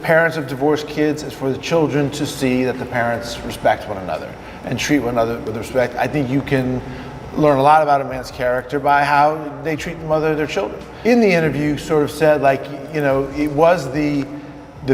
parents of divorced kids is for the children to see that the parents respect one another and treat one another with respect. I think you can learn a lot about a man's character by how they treat the mother of their children. In the interview, sort of said, like, you know, it was the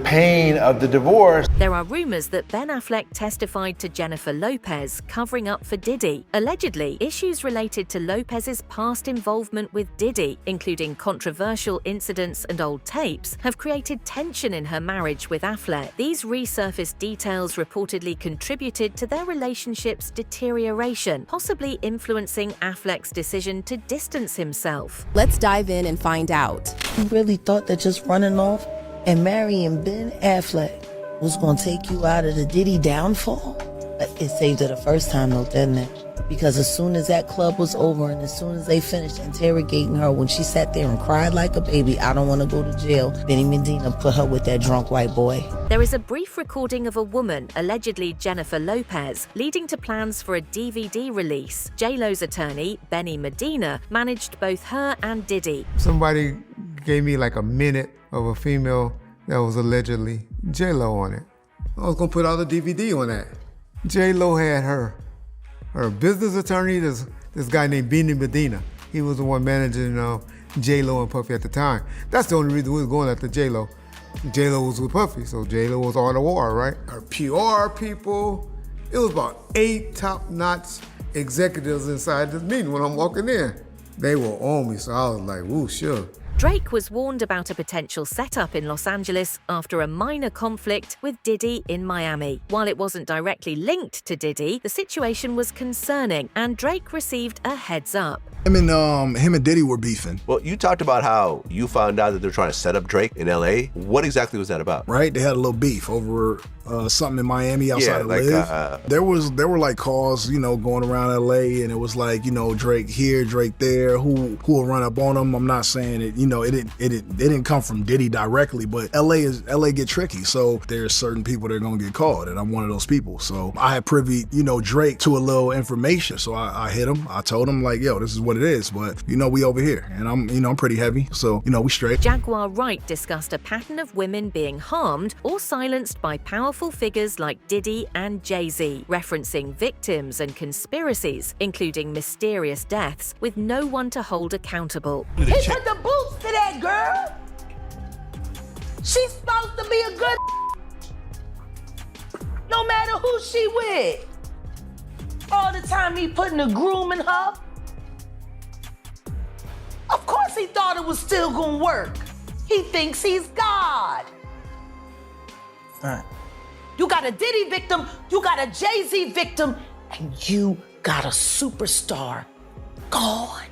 pain of the divorce. There are rumors that Ben Affleck testified to Jennifer Lopez covering up for Diddy. Allegedly, issues related to Lopez's past involvement with Diddy, including controversial incidents and old tapes, have created tension in her marriage with Affleck. These resurfaced details reportedly contributed to their relationship's deterioration, possibly influencing Affleck's decision to distance himself. Let's dive in and find out. You really thought that just running off and marrying Ben Affleck was gonna take you out of the Diddy downfall? It saved her the first time though, didn't it? Because as soon as that club was over and as soon as they finished interrogating her, when she sat there and cried like a baby, I don't want to go to jail, Benny Medina put her with that drunk white boy. There is a brief recording of a woman, allegedly Jennifer Lopez, leading to plans for a DVD release. JLo's attorney, Benny Medina, managed both her and Diddy. Somebody gave me like a minute of a female that was allegedly JLo on it. I was gonna put out a DVD on that. JLo had her business attorney, this guy named Benny Medina. He was the one managing JLo and Puffy at the time. That's the only reason we was going after JLo. JLo was with Puffy, so JLo was on the war, right? Our PR people, it was about 8 top-notch executives inside this meeting when I'm walking in. They were on me, so I was like, woo, sure. Drake was warned about a potential setup in Los Angeles after a minor conflict with Diddy in Miami. While it wasn't directly linked to Diddy, the situation was concerning, and Drake received a heads up. Him and Diddy were beefing. Well, you talked about how you found out that they're trying to set up Drake in LA. What exactly was that about? Right, they had a little beef over something in Miami outside of Live. There were like calls, you know, going around LA, and it was like, you know, Drake here, Drake there. Who will run up on him? I'm not saying it. You know, it didn't come from Diddy directly, but LA get tricky. So there's certain people that are gonna get called, and I'm one of those people. So I had privy, you know, Drake to a little information. So I hit him. I told him like, yo, this is what it is, but you know, we over here, and I'm pretty heavy, so you know, we straight. Jaguar Wright discussed a pattern of women being harmed or silenced by powerful figures like Diddy and Jay-Z, referencing victims and conspiracies, including mysterious deaths with no one to hold accountable. He put the boots to that girl. She's supposed to be a good no matter who she with. All the time he putting a groom in her. Of course he thought it was still gonna work. He thinks he's God. You got a Diddy victim, you got a Jay-Z victim, and you got a superstar gone.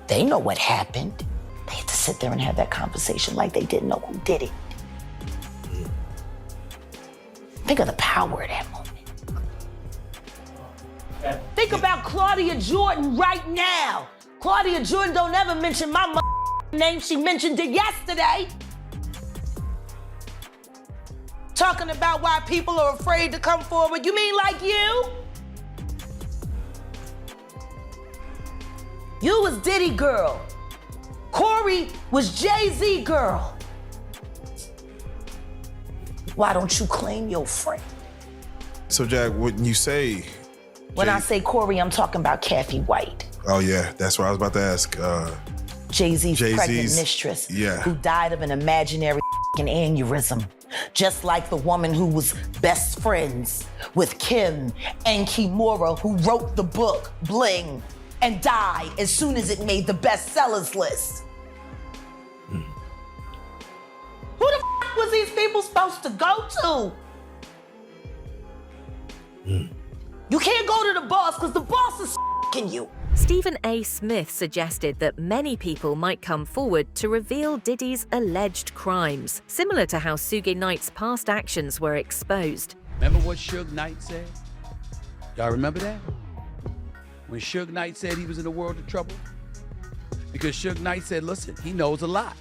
They know what happened. They had to sit there and have that conversation like they didn't know who did it. Think of the power of that moment. Think about Claudia Jordan right now. Claudia Jordan don't ever mention my name. She mentioned it yesterday. Talking about why people are afraid to come forward. You mean like you? You was Diddy girl. Corey was Jay-Z girl. Why don't you claim your friend? So Jack, when you say... When I say Corey, I'm talking about Kathy White. Oh yeah, that's what I was about to ask. Jay-Z's pregnant mistress, who died of an imaginary aneurysm. Just like the woman who was best friends with Kim and Kimura, who wrote the book, Bling, and died as soon as it made the bestsellers list. Who the was these people supposed to go to? You can't go to the boss because the boss is you. Stephen A. Smith suggested that many people might come forward to reveal Diddy's alleged crimes, similar to how Suge Knight's past actions were exposed. Remember what Suge Knight said? Y'all remember that? When Suge Knight said he was in a world of trouble? Because Suge Knight said, listen, he knows a lot.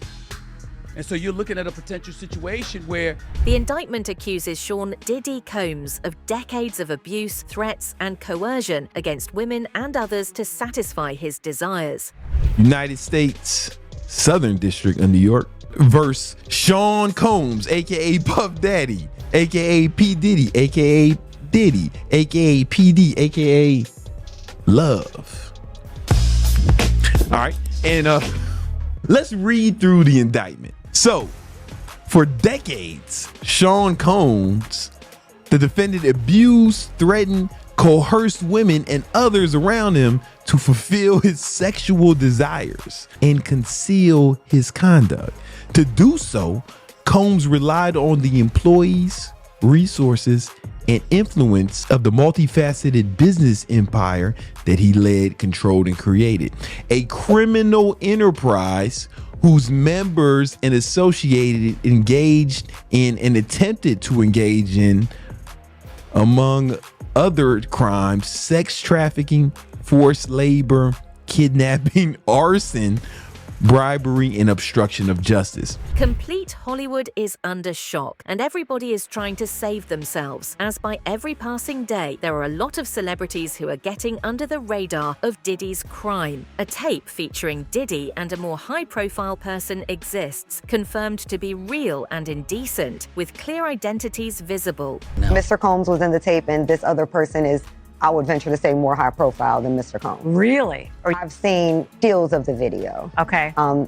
And so you're looking at a potential situation where... The indictment accuses Sean Diddy Combs of decades of abuse, threats, and coercion against women and others to satisfy his desires. United States Southern District of New York versus Sean Combs, aka Puff Daddy, aka P. Diddy, aka Diddy, aka PD, aka Love. All right, and let's read through the indictment. So, for decades, Sean Combs, the defendant, abused, threatened, coerced women and others around him to fulfill his sexual desires and conceal his conduct. To do so, Combs relied on the employees, resources, and influence of the multifaceted business empire that he led, controlled, and created. A criminal enterprise whose members and associated engaged in and attempted to engage in, among other crimes, sex trafficking, forced labor, kidnapping, arson, bribery, and obstruction of justice. Complete Hollywood is under shock, and everybody is trying to save themselves, as by every passing day, there are a lot of celebrities who are getting under the radar of Diddy's crime. A tape featuring Diddy and a more high-profile person exists, confirmed to be real and indecent, with clear identities visible. Mr. Combs was in the tape, and this other person is, I would venture to say, more high profile than Mr. Combs. Really? I've seen stills of the video. Okay. So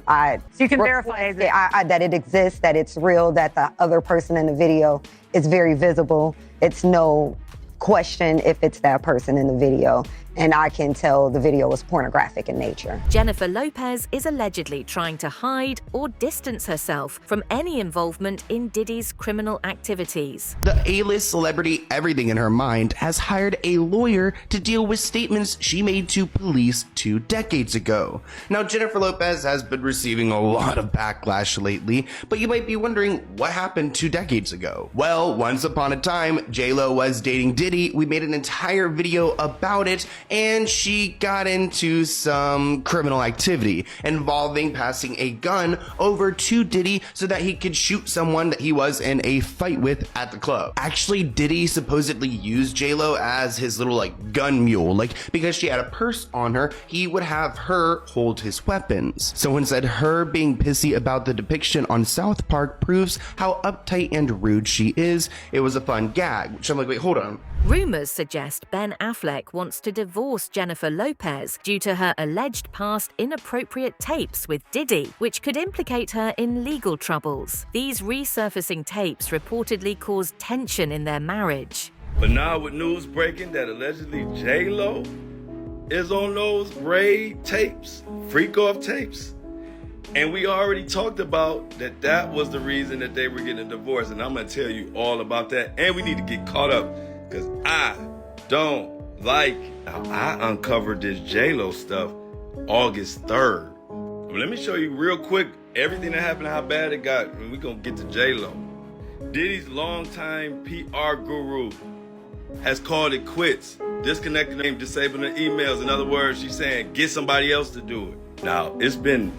you can verify that it exists, that it's real, that the other person in the video is very visible. It's no question if it's that person in the video. And I can tell the video was pornographic in nature. Jennifer Lopez is allegedly trying to hide or distance herself from any involvement in Diddy's criminal activities. The A-list celebrity everything in her mind has hired a lawyer to deal with statements she made to police 2 decades ago. Now, Jennifer Lopez has been receiving a lot of backlash lately, but you might be wondering what happened 2 decades ago. Well, once upon a time, JLo was dating Diddy. We made an entire video about it, and she got into some criminal activity involving passing a gun over to Diddy so that he could shoot someone that he was in a fight with at the club. Actually, Diddy supposedly used JLo as his little gun mule, because she had a purse on her, he would have her hold his weapons. Someone said her being pissy about the depiction on South Park proves how uptight and rude she is. It was a fun gag, which I'm like, wait, hold on. Rumors suggest Ben Affleck wants to divorce Jennifer Lopez due to her alleged past inappropriate tapes with Diddy, which could implicate her in legal troubles. These resurfacing tapes reportedly caused tension in their marriage. But now with news breaking that allegedly JLo is on those raid tapes, freak-off tapes, and we already talked about that was the reason that they were getting a divorce, and I'm going to tell you all about that, and we need to get caught up. Because I don't like how I uncovered this JLo stuff August 3rd. Let me show you real quick everything that happened, how bad it got, and we're going to get to JLo. Diddy's longtime PR guru has called it quits, disconnecting him, disabling the emails. In other words, she's saying, get somebody else to do it. Now, it's been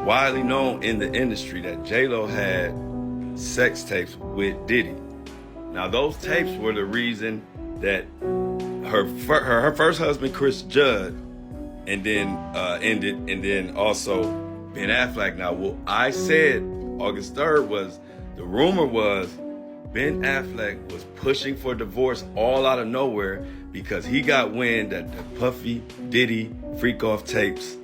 widely known in the industry that JLo had sex tapes with Diddy. Now, those tapes were the reason that her first husband, Chris Judd, and then ended, and then also Ben Affleck. Now, what I said August 3rd was, the rumor was Ben Affleck was pushing for divorce all out of nowhere because he got wind that the Puffy, Diddy, freak-off tapes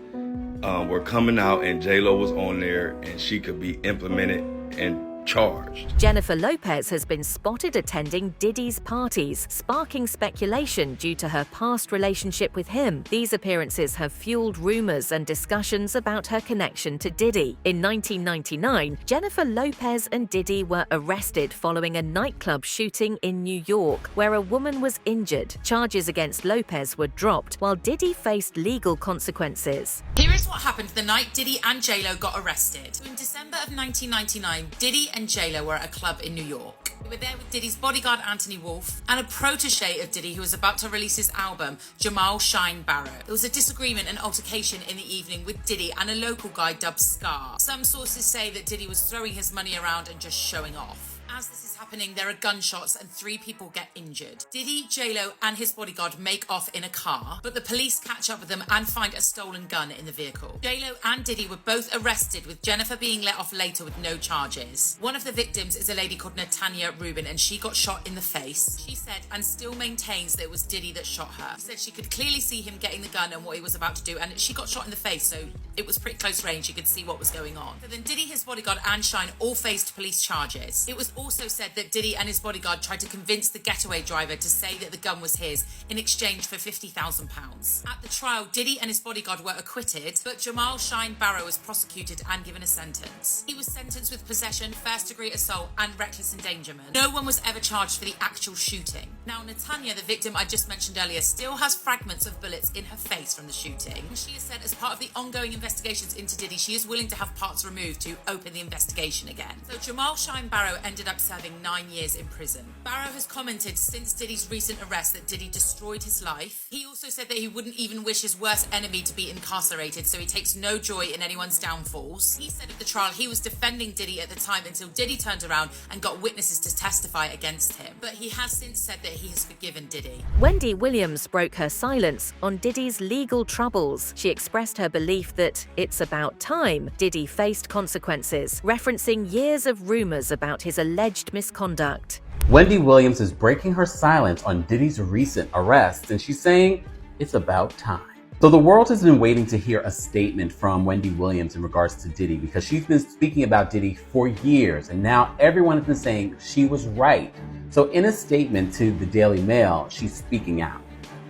were coming out, and JLo was on there, and she could be implemented and charged. Jennifer Lopez has been spotted attending Diddy's parties, sparking speculation due to her past relationship with him. These appearances have fueled rumors and discussions about her connection to Diddy. In 1999, Jennifer Lopez and Diddy were arrested following a nightclub shooting in New York, where a woman was injured. Charges against Lopez were dropped, while Diddy faced legal consequences. Here is what happened the night Diddy and JLo got arrested. In December of 1999, Diddy and JLo were at a club in New York. We were there with Diddy's bodyguard Anthony Wolf and a protege of Diddy who was about to release his album, Jamal Shine Barrett. There was a disagreement and altercation in the evening with Diddy and a local guy dubbed Scar. Some sources say that Diddy was throwing his money around and just showing off. As this is happening, there are gunshots and 3 people get injured. Diddy, JLo, and his bodyguard make off in a car, but the police catch up with them and find a stolen gun in the vehicle. JLo and Diddy were both arrested, with Jennifer being let off later with no charges. One of the victims is a lady called Natanya Rubin, and she got shot in the face. She said, and still maintains, that it was Diddy that shot her. She said she could clearly see him getting the gun and what he was about to do, and she got shot in the face, so it was pretty close range. You could see what was going on. So then Diddy, his bodyguard, and Shine all faced police charges. It was also said that Diddy and his bodyguard tried to convince the getaway driver to say that the gun was his in exchange for £50,000. At the trial, Diddy and his bodyguard were acquitted, but Jamal Shine Barrow was prosecuted and given a sentence. He was sentenced with possession, first-degree assault, and reckless endangerment. No one was ever charged for the actual shooting. Now, Natanya, the victim I just mentioned earlier, still has fragments of bullets in her face from the shooting. She has said as part of the ongoing investigations into Diddy, she is willing to have parts removed to open the investigation again. So Jamal Shine Barrow ended up serving 9 years in prison. Barrow has commented since Diddy's recent arrest that Diddy destroyed his life. He also said that he wouldn't even wish his worst enemy to be incarcerated, so he takes no joy in anyone's downfalls. He said at the trial he was defending Diddy at the time until Diddy turned around and got witnesses to testify against him. But he has since said that he has forgiven Diddy. Wendy Williams broke her silence on Diddy's legal troubles. She expressed her belief that it's about time Diddy faced consequences, referencing years of rumors about his alleged misconduct. Wendy Williams is breaking her silence on Diddy's recent arrests, and she's saying it's about time. So the world has been waiting to hear a statement from Wendy Williams in regards to Diddy, because she's been speaking about Diddy for years, and now everyone has been saying she was right. So in a statement to the Daily Mail, she's speaking out.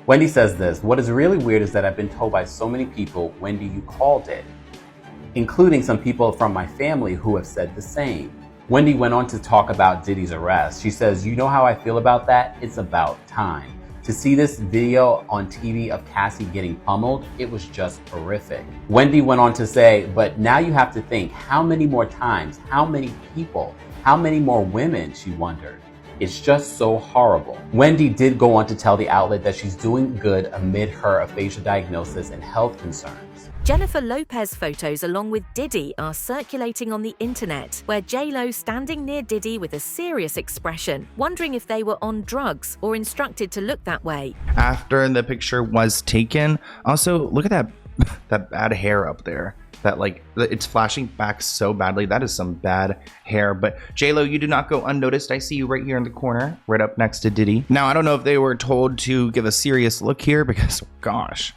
Wendy says this: "What is really weird is that I've been told by so many people, Wendy, you called it, including some people from my family who have said the same." Wendy went on to talk about Diddy's arrest. She says, "You know how I feel about that? It's about time. To see this video on TV of Cassie getting pummeled, it was just horrific." Wendy went on to say, "But now you have to think, how many more times, how many people, how many more women?" she wondered. It's just so horrible. Wendy did go on to tell the outlet that she's doing good amid her aphasia diagnosis and health concerns. Jennifer Lopez photos along with Diddy are circulating on the internet, where JLo standing near Diddy with a serious expression, wondering if they were on drugs or instructed to look that way. After the picture was taken, also look at that bad hair up there. That, like, it's flashing back so badly. That is some bad hair. But JLo, you do not go unnoticed. I see you right here in the corner, right up next to Diddy. Now, I don't know if they were told to give a serious look here, because gosh,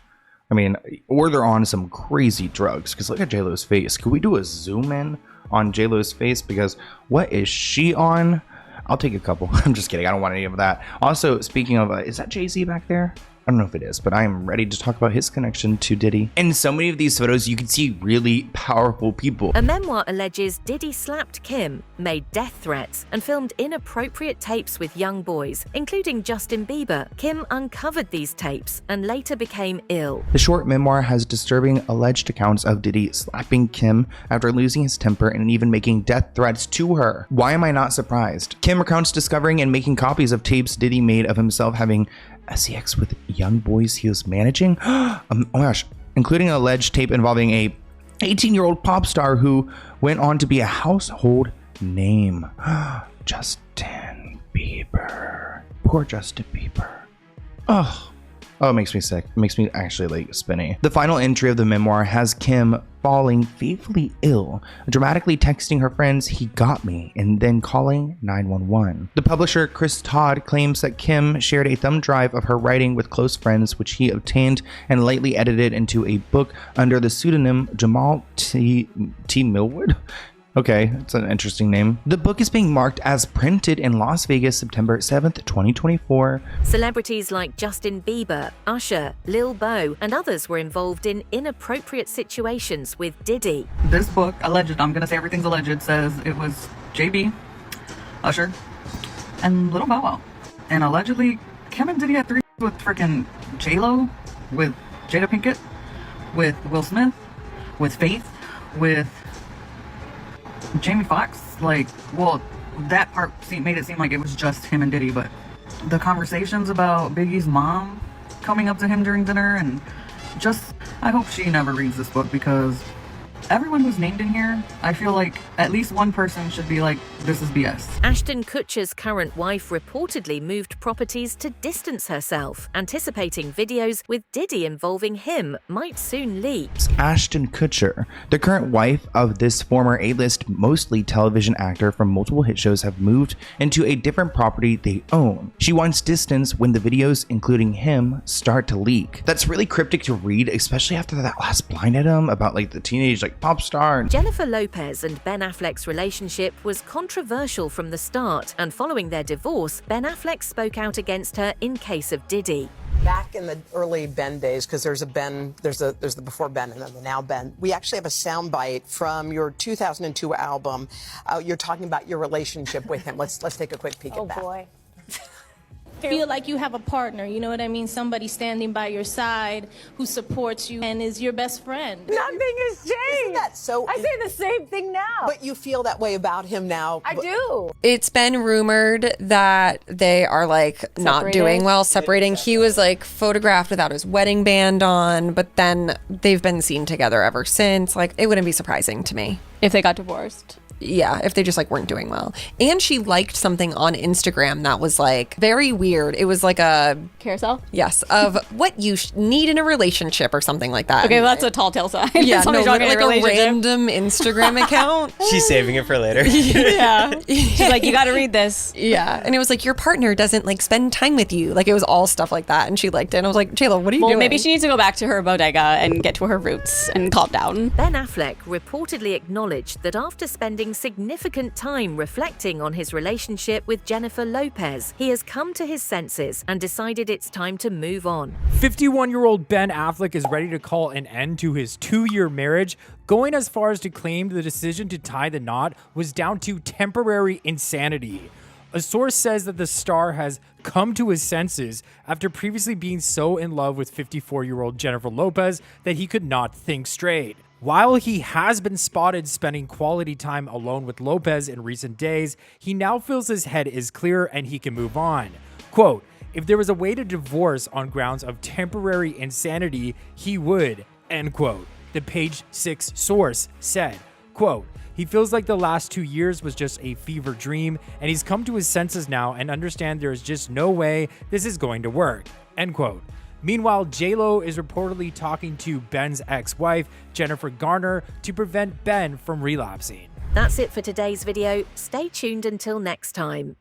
I mean, or they're on some crazy drugs, because look at JLo's face. Could we do a zoom in on JLo's face? Because what is she on? I'll take a couple. I'm just kidding. I don't want any of that. Also, speaking of, is that Jay-Z back there? I don't know if it is, but I am ready to talk about his connection to Diddy. In so many of these photos, you can see really powerful people. A memoir alleges Diddy slapped Kim, made death threats, and filmed inappropriate tapes with young boys, including Justin Bieber. Kim uncovered these tapes and later became ill. The short memoir has disturbing alleged accounts of Diddy slapping Kim after losing his temper and even making death threats to her. Why am I not surprised? Kim recounts discovering and making copies of tapes Diddy made of himself having sex with young boys he was managing. Oh my gosh, including an alleged tape involving a 18-year-old pop star who went on to be a household name. Justin Bieber. Poor Justin Bieber. Oh, it makes me sick. It makes me actually like spinny. The final entry of the memoir has Kim falling fatally ill, dramatically texting her friends, "He got me," and then calling 911. The publisher, Chris Todd, claims that Kim shared a thumb drive of her writing with close friends, which he obtained and lightly edited into a book under the pseudonym Jamal T. Millwood. Okay, it's an interesting name. The book is being marked as printed in Las Vegas, September 7th, 2024. Celebrities like Justin Bieber, Usher, Lil Bo, and others were involved in inappropriate situations with Diddy. This book, alleged, I'm gonna say everything's alleged, says it was JB, Usher, and Lil Bow Wow. And allegedly, Kim and Diddy had three with freaking JLo, with Jada Pinkett, with Will Smith, with Faith, with Jamie Foxx. Like, well, that part made it seem like it was just him and Diddy, but the conversations about Biggie's mom coming up to him during dinner, and just, I hope she never reads this book, because everyone who's named in here, I feel like at least one person should be like, this is BS. Ashton Kutcher's current wife reportedly moved properties to distance herself, anticipating videos with Diddy involving him might soon leak. Ashton Kutcher, the current wife of this former A-list, mostly television actor from multiple hit shows, have moved into a different property they own. She wants distance when the videos, including him, start to leak. That's really cryptic to read, especially after that last blind item about like the teenage like pop star. Jennifer Lopez and Ben Affleck's relationship was controversial from the start, and following their divorce, Ben Affleck spoke out against her in case of Diddy. Back in the early Ben days, because there's the before Ben and then the now Ben, we actually have a soundbite from your 2002 album. You're talking about your relationship with him. Let's take a quick peek at that. Oh boy. Feel like you have a partner, you know what I mean? Somebody standing by your side who supports you and is your best friend. Nothing has changed. Isn't that so? I say the same thing now. But you feel that way about him now. I do. It's been rumored that they are like not doing well, separating. He was like photographed without his wedding band on, but then they've been seen together ever since. Like, it wouldn't be surprising to me if they got divorced. Yeah, if they just like weren't doing well. And she liked something on Instagram that was like very weird. It was like a carousel? Yes, of what you need in a relationship or something like that. Okay, well, that's a tall tale sign. Yeah, no, like a random Instagram account. She's saving it for later. Yeah. She's like, you got to read this. Yeah. And it was like, your partner doesn't like spend time with you. Like, it was all stuff like that. And she liked it. And I was like, JLo, what are you doing? Maybe she needs to go back to her bodega and get to her roots and calm down. Ben Affleck reportedly acknowledged that after spending significant time reflecting on his relationship with Jennifer Lopez, he has come to his senses and decided it's time to move on. 51-year-old Ben Affleck is ready to call an end to his 2-year marriage, going as far as to claim the decision to tie the knot was down to temporary insanity. A source says that the star has come to his senses after previously being so in love with 54-year-old Jennifer Lopez that he could not think straight. While he has been spotted spending quality time alone with Lopez in recent days, he now feels his head is clear and he can move on. Quote, if there was a way to divorce on grounds of temporary insanity, he would, end quote. The Page 6 source said, quote, he feels like the last 2 years was just a fever dream, and he's come to his senses now and understand there is just no way this is going to work, end quote. Meanwhile, JLo is reportedly talking to Ben's ex-wife, Jennifer Garner, to prevent Ben from relapsing. That's it for today's video. Stay tuned until next time.